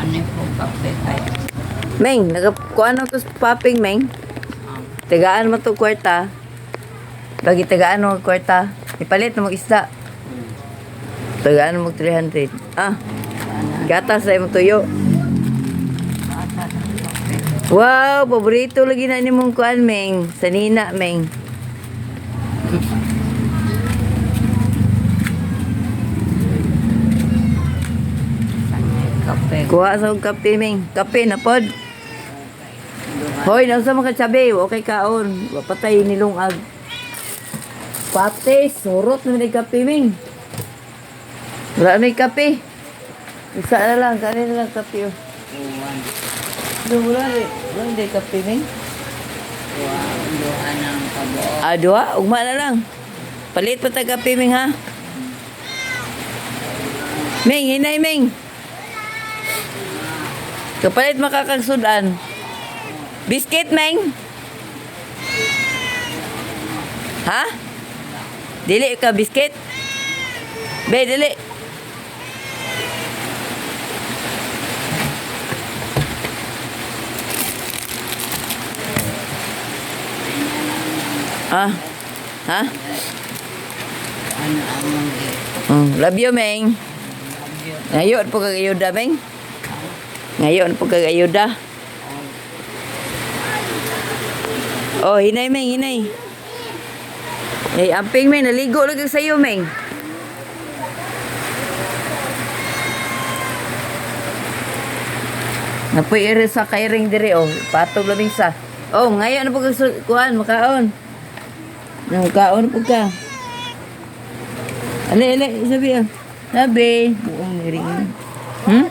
Ani po kape kay. Meng, nagakuha na to sa popping, Meng. Tagaan mo to kwarta. Bagi tagaan mo kwarta. Ipalit na mag-isda. Tagaan mo 300. Ah, gatas sa mo tuyo. Wow, paborito lagi na ni mong kuan, Meng. Sanina, Meng. Kape. Kuha sa og kape, Meng. Kape na pod. Hoy, nasa mga katsabi. Okay kaon. Wapatay nilungag. Pate, surot na may kape, Meng. Wala may kape. Isa na lang, kanin na lang kape. Oh. Wala may kape, Meng. Duha ng kabo. Ah, dua? Ugma na lang. Palit pa tayo kape, Meng, ha? Meng, hinay, Meng. Kapalit makakagsudan. Biscuit, Meng. Ha? Dili ka biscuit? Be, dili. Ah. Ha? Ano among Love you, Meng. Ngayon po kag-ayuda, Meng. Ngayon po kag-ayuda. Oh, hinay, Meng, hinay. Eh, amping, Meng. Naligo lang kag sa'yo, Meng. Napoy ere sa kairing dire, oh. Patog labing sa. Oh, ngayon na po kuhan, makaon. Makaon po ka. Ale, sabi ah. Sabi. Buong ring. Hmm?